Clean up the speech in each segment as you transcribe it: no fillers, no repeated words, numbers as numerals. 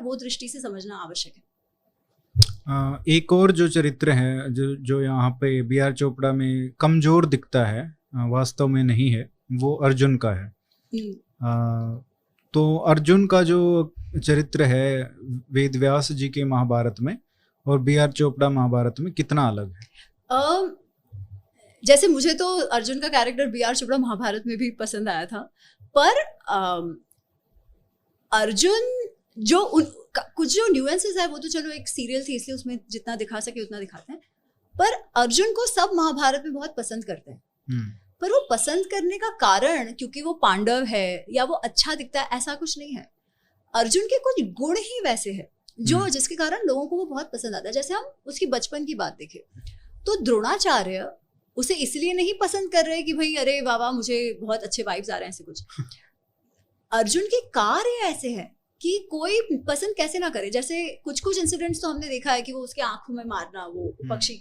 वो दृष्टि से समझना आवश्यक है। एक और जो चरित्र है जो यहाँ पे बी आर चोपड़ा में कमजोर दिखता है, वास्तव में नहीं है, वो अर्जुन का है। तो अर्जुन का जो चरित्र है वेद व्यास जी के महाभारत में और बी आर चोपड़ा महाभारत में कितना अलग है? जैसे मुझे तो अर्जुन का character B R Chopra Mahabharat में भी पसंद आया था, पर अर्जुन कुछ जो न्यूएंसेस है वो तो चलो एक सीरियल थी इसलिए उसमें जितना दिखा सके उतना दिखाते हैं, पर अर्जुन को सब महाभारत में बहुत पसंद करते हैं। पर वो पसंद करने का कारण क्योंकि वो पांडव है या वो अच्छा दिखता है, ऐसा कुछ नहीं है। अर्जुन के कुछ गुण ही वैसे हैं जो जिसके कारण लोगों को वो बहुत पसंद आता है। जैसे हम उसकी बचपन की बात देखें तो द्रोणाचार्य उसे इसलिए नहीं पसंद कर रहे कि भाई अरे वाह मुझे बहुत अच्छे वाइब्स आ रहे हैं, ऐसे कुछ। अर्जुन के कार्य ऐसे हैं कि कोई पसंद कैसे ना करे। जैसे कुछ कुछ इंसिडेंट्स तो हमने देखा है कि वो उसके आंखों में मारना, वो पक्षी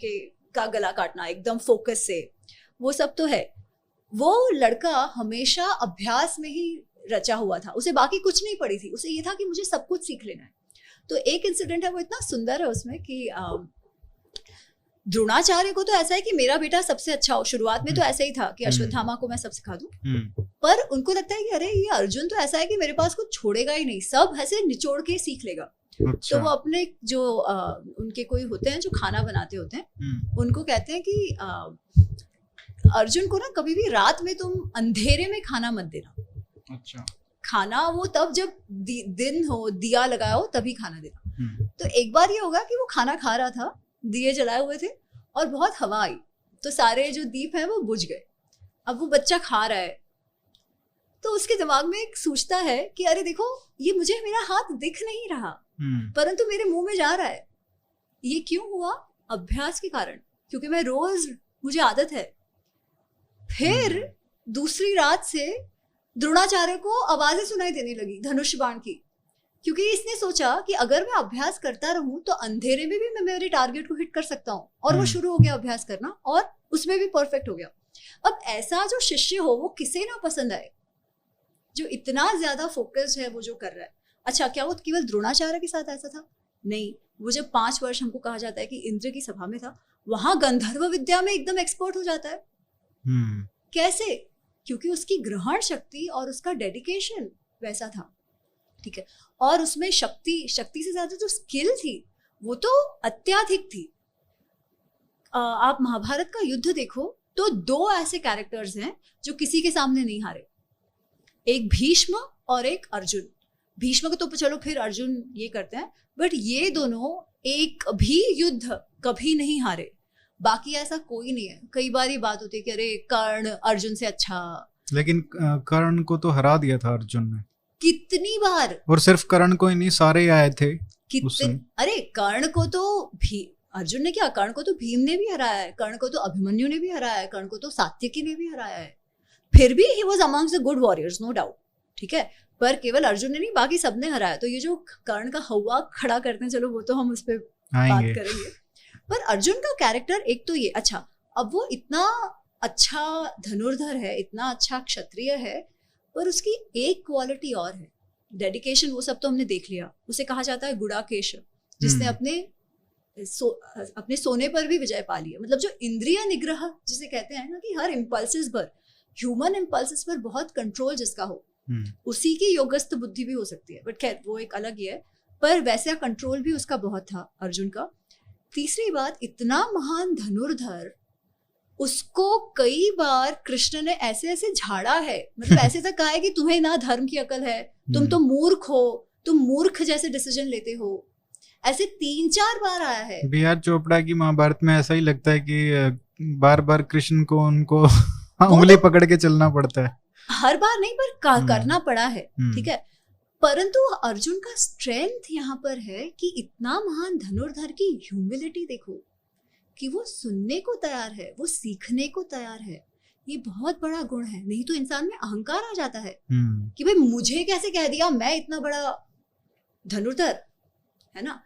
का गला काटना एकदम फोकस से, वो सब तो है। वो लड़का हमेशा अभ्यास में ही रचा हुआ था, उसे बाकी कुछ नहीं पड़ी थी, उसे ये था कि मुझे सब कुछ सीख लेना है। तो एक इंसिडेंट है वो इतना सुंदर है उसमें कि द्रोणाचार्य को तो ऐसा है कि मेरा बेटा सबसे अच्छा हो। शुरुआत में तो ऐसा ही था कि अश्वत्थामा को मैं सब सिखा दूं, पर उनको लगता है कि अरे ये अर्जुन तो ऐसा है कि मेरे पास कुछ छोड़ेगा ही नहीं, सब ऐसे निचोड़ के सीख लेगा। अच्छा। तो वो अपने जो उनके कोई होते हैं जो खाना बनाते होते हैं, उनको कहते हैं कि अर्जुन को ना कभी भी रात में तुम अंधेरे में खाना मत देना। अच्छा। खाना वो तब जब दिन हो, दिया लगाया हो, तभी खाना देना। तो एक बार ये होगा कि वो खाना खा रहा था, दिए जलाए हुए थे और बहुत हवा आई तो सारे जो दीप हैं वो बुझ गए। अब वो बच्चा खा रहा है तो उसके दिमाग में एक सोचता है कि अरे देखो ये मुझे मेरा हाथ दिख नहीं रहा परंतु मेरे मुंह में जा रहा है। ये क्यों हुआ? अभ्यास के कारण, क्योंकि मैं रोज, मुझे आदत है। फिर दूसरी रात से द्रोणाचार्य को आवाजें सुनाई देने लगी धनुष बाण की, क्योंकि इसने सोचा कि अगर मैं अभ्यास करता रहूं तो अंधेरे में भी मैं मेरे टारगेट को हिट कर सकता हूं। और वो शुरू हो गया अभ्यास करना और उसमें भी परफेक्ट हो गया। अब ऐसा जो शिष्य हो वो किसे ना पसंद आए, जो इतना ज्यादा फोकस्ड है वो जो कर रहा है। अच्छा, क्या वो केवल द्रोणाचार्य के साथ ऐसा था? नहीं, वो जब 5 वर्ष हमको कहा जाता है कि इंद्र की सभा में था, वहां गंधर्व विद्या में एकदम एक्सपर्ट हो जाता है। कैसे? क्योंकि उसकी ग्रहण शक्ति और उसका डेडिकेशन वैसा था। ठीक है, और उसमें शक्ति से ज्यादा जो स्किल थी वो तो अत्याधिक थी। आप महाभारत का युद्ध देखो तो 2 ऐसे कैरेक्टर्स हैं जो किसी के सामने नहीं हारे, एक भीष्म और एक अर्जुन। भीष्म को तो चलो फिर अर्जुन ये करते हैं, बट ये दोनों एक भी युद्ध कभी नहीं हारे। बाकी ऐसा कोई नहीं है। कई बार ये बात होती है कि अरे कर्ण अर्जुन से अच्छा, लेकिन कर्ण को तो हरा दिया था अर्जुन ने कितनी बार। और सिर्फ कर्ण को ही नहीं, सारे आए थे अरे कर्ण को तो अर्जुन ने क्या, कर्ण को तो भीम ने भी हराया है, कर्ण को तो अभिमन्यु ने भी हराया है, कर्ण को तो सात्यकी ने भी हराया है। फिर भी he was amongst the good warriors, no doubt. ठीक है, पर केवल अर्जुन ने नहीं, बाकी सबने हराया। तो ये जो कर्ण का हवा खड़ा करते हैं, चलो वो तो हम उस पर बात करेंगे। पर अर्जुन का कैरेक्टर एक तो ये अच्छा, अब वो इतना अच्छा धनुर्धर है, इतना अच्छा क्षत्रिय है, पर उसकी एक क्वालिटी और है, डेडिकेशन। वो सब तो हमने देख लिया। उसे कहा जाता है गुड़ाकेश, जिसने अपने सोने पर भी विजय पा लिया। मतलब जो इंद्रिय निग्रह जिसे कहते हैं ना, कि हर इम्पल्सेस पर, ह्यूमन इम्पल्सेस पर बहुत कंट्रोल जिसका हो, उसी की योगस्थ बुद्धि भी हो सकती है, बट खैर वो एक अलग ही है। पर वैसा कंट्रोल भी उसका बहुत था अर्जुन का। तीसरी बात, इतना महान धनुर्धर, उसको कई बार कृष्ण ने ऐसे ऐसे झाड़ा है, मतलब ऐसे तक कहा है कि तुम्हें ना धर्म की अकल है, तुम तो मूर्ख हो, तुम मूर्ख जैसे डिसीजन लेते हो। ऐसे 3-4 बार आया है। बी आर चोपड़ा की महाभारत में ऐसा ही लगता है कि बार बार कृष्ण को उनको उंगली पकड़ के चलना पड़ता है। हर बार नहीं, पर करना पड़ा है। ठीक है, परंतु अर्जुन का स्ट्रेंथ यहाँ पर है कि इतना महान धनुर्धर की ह्यूमिलिटी देखो, कि वो सुनने को तैयार है, वो सीखने को तैयार है। ये बहुत बड़ा गुण है। नहीं तो इंसान में अहंकार आ जाता है कि भाई मुझे कैसे कह दिया, मैं इतना बड़ा धनुर्धर, है ना।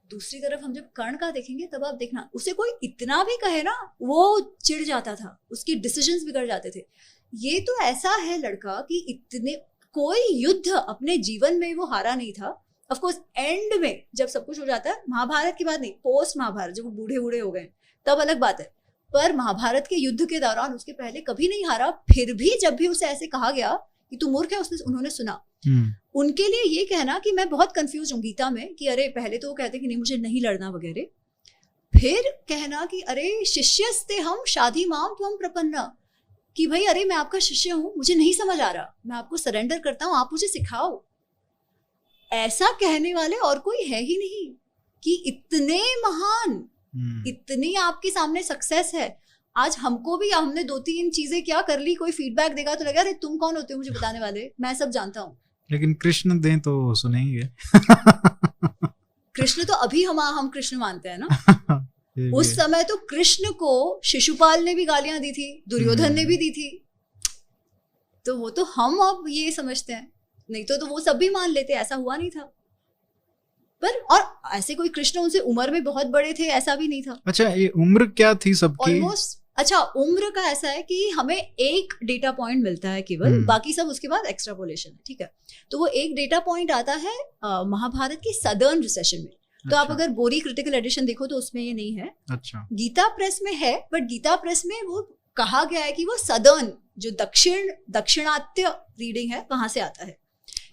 दूसरी तरफ हम जब कर्ण का देखेंगे तब आप देखना, उसे कोई इतना भी कहे ना, वो चिढ़ जाता था, उसकी डिसीजंस बिगड़ जाते थे। ये तो ऐसा है लड़का कि इतने, कोई युद्ध अपने जीवन में वो हारा नहीं था, ऑफ कोर्स एंड में जब सब कुछ हो जाता है, महाभारत की बात नहीं, पोस्ट महाभारत जब वो बूढ़े बूढ़े हो गए तब अलग बात है, पर महाभारत के युद्ध के दौरान उसके पहले कभी नहीं हारा। फिर भी जब भी उसे ऐसे कहा गया कि तू मूर्ख है, उन्होंने सुना। उनके लिए ये कहना कि मैं बहुत कंफ्यूज हूँ गीता में कि अरे पहले तो वो कहते कि नहीं मुझे नहीं लड़ना वगैरह, फिर कहना कि अरे शिष्यस्ते हम शादी माम त्वम प्रपन्ना, कि भाई अरे मैं आपका शिष्य हूँ, मुझे नहीं समझ आ रहा, मैं आपको सरेंडर करता हूँ, आप मुझे सिखाओ। ऐसा कहने वाले और कोई है ही नहीं कि इतने महान, इतनी आपके सामने सक्सेस है। आज हमको भी, हमने 2-3 चीजें क्या कर ली, कोई फीडबैक देगा तो लगा अरे तुम कौन होते हो मुझे बताने वाले, मैं सब जानता हूँ। लेकिन कृष्ण दें तो सुनेंगे। कृष्ण तो अभी हम कृष्ण मानते हैं ना। उस समय तो कृष्ण को शिशुपाल ने भी गालियां दी थी, दुर्योधन ने भी दी थी, तो वो तो हम अब ये समझते हैं, नहीं तो वो सब भी मान लेते, ऐसा हुआ नहीं था। पर और ऐसे कोई कृष्ण उनसे उम्र में बहुत बड़े थे ऐसा भी नहीं था। अच्छा, ये उम्र क्या थी सबकी? ऑलमोस्ट। अच्छा, उम्र का ऐसा है कि हमें एक डेटा पॉइंट मिलता है केवल, बाकी सब उसके बाद एक्स्ट्रापोलेशन है, ठीक है। तो वो एक डेटा पॉइंट आता है महाभारत की सदर्न रिसेशन में। तो आप अगर बोरी क्रिटिकल एडिशन देखो तो उसमें ये नहीं है। अच्छा। गीता प्रेस में है, बट गीता प्रेस में वो कहा गया है कि वो सदर्न, जो दक्षिणात्य रीडिंग है वहां से आता है।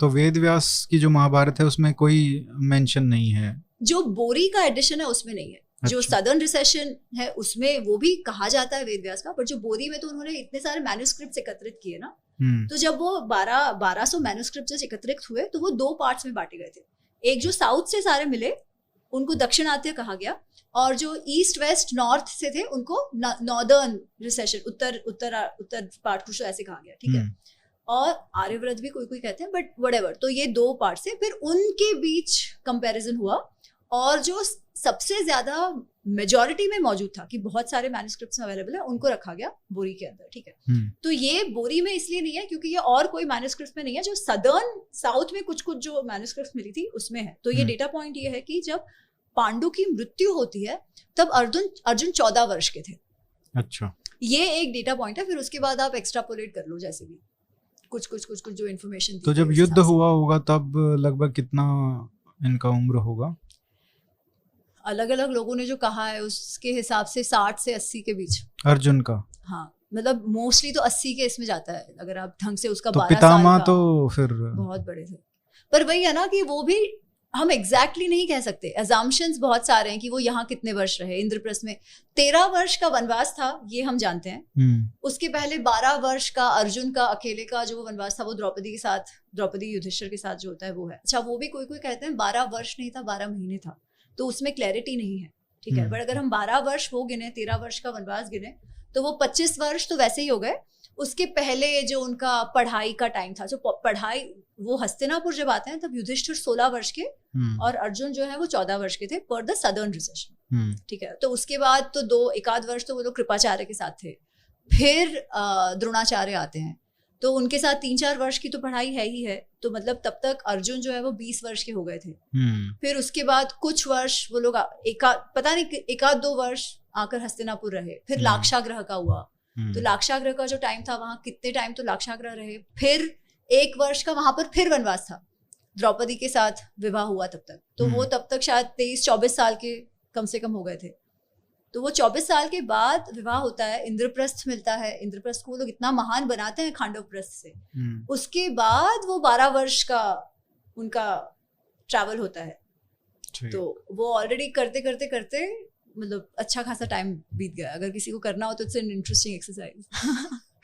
तो वेद व्यास की जो महाभारत है उसमें कोई मेंशन नहीं है, जो बोरी का एडिशन है उसमें नहीं है। अच्छा। जो सदर्न रिसेशन है उसमें वो भी कहा जाता है वेद व्यास का, पर जो बोरी में तो उन्होंने इतने सारे मैन्युस्क्रिप्ट्स एकत्रित किए ना, तो जब वो 1200 मैन्युस्क्रिप्ट्स एकत्रित हुए तो वो 2 पार्ट्स में बांटे गए थे। एक जो साउथ से सारे मिले उनको दक्षिणात्य कहा गया, और जो ईस्ट वेस्ट नॉर्थ से थे उनको नॉर्दर्न रिसेशन, उत्तर पार्ट कुछ ऐसे कहा गया, ठीक है। और आर्यव्रत भी कोई कहते हैं, बट व्हाटएवर। तो ये 2 पार्ट से फिर उनके बीच कंपैरिजन हुआ, और जो सबसे ज्यादा मेजॉरिटी में मौजूद था कि बहुत सारे मैन्युस्क्रिप्ट्स अवेलेबल है, उनको रखा गया बोरी के अंदर, ठीक है। तो ये बोरी में इसलिए नहीं है क्योंकि ये और कोई मैन्युस्क्रिप्ट्स में नहीं है, जो सदर्न साउथ में कुछ जो मैन्युस्क्रिप्ट्स मिली थी उसमें है। तो ये डेटा पॉइंट ये है कि जब पांडु की मृत्यु होती है तब अर्जुन 14 वर्ष के थे। अच्छा, ये एक डेटा पॉइंट है। फिर उसके बाद आप एक्स्ट्रापोलेट कर लो जैसे भी कुछ जो इन्फॉर्मेशन। तो जब युद्ध हुआ होगा तब लगभग कितना इनका उम्र होगा? अलग अलग लोगों ने जो कहा है उसके हिसाब से 60 से 80 के बीच अर्जुन का। हाँ, मतलब मोस्टली तो 80 के इसमें जाता है अगर आप ढंग से उसका। तो पितामह तो फिर बहुत बड़े थे, पर वही है ना कि वो भी हम एग्जैक्टली नहीं कह सकते। अजम्पशंस बहुत सारे हैं कि वो यहाँ कितने वर्ष रहे। इंद्रप्रस्थ में 13 वर्ष का वनवास था, ये हम जानते हैं। उसके पहले 12 वर्ष का अर्जुन का अकेले का जो वनवास था वो द्रौपदी के साथ, द्रौपदी युधिष्ठिर के साथ जो होता है वो है। अच्छा, वो भी कोई कहते हैं 12 वर्ष नहीं था, 12 महीने था, तो उसमें क्लैरिटी नहीं है, ठीक है। बट अगर हम 12 वर्ष वो गिने, 13 वर्ष का वनवास गिने, तो वो 25 वर्ष तो वैसे ही हो गए। उसके पहले जो उनका पढ़ाई का टाइम था, जो पढ़ाई, वो हस्तिनापुर जब आते हैं तब युधिष्ठिर 16 वर्ष के और अर्जुन जो है वो 14 वर्ष के थे पर द सदर्न रिसेशन, ठीक है। तो उसके बाद तो 1-2 वर्ष तो वो लोग कृपाचार्य के साथ थे। फिर द्रोणाचार्य आते हैं, तो उनके साथ 3-4 वर्ष की तो पढ़ाई है ही है। तो मतलब तब तक अर्जुन जो है वो 20 वर्ष के हो गए थे। फिर उसके बाद कुछ वर्ष वो लोग पता नहीं 1-2 वर्ष आकर हस्तिनापुर रहे। फिर लाक्षागृह का हुआ, तो लाक्षागृह का जो टाइम था वहां कितने टाइम तो लाक्षागृह रहे। फिर 1 वर्ष का वहां पर फिर वनवास था, द्रौपदी के साथ विवाह हुआ तब तक। तो वो तब तक शायद 23-24 साल के कम से कम हो गए थे। तो वो 24 साल के बाद विवाह होता है, इंद्रप्रस्थ मिलता है। इंद्रप्रस्थ को वो लोग इतना महान बनाते हैं खांडवप्रस्थ से। उसके बाद वो 12 वर्ष का उनका ट्रैवल होता है। तो वो ऑलरेडी करते करते करते मतलब अच्छा खासा टाइम बीत गया। अगर किसी को करना हो तो इट्स एन इंटरेस्टिंग एक्सरसाइज।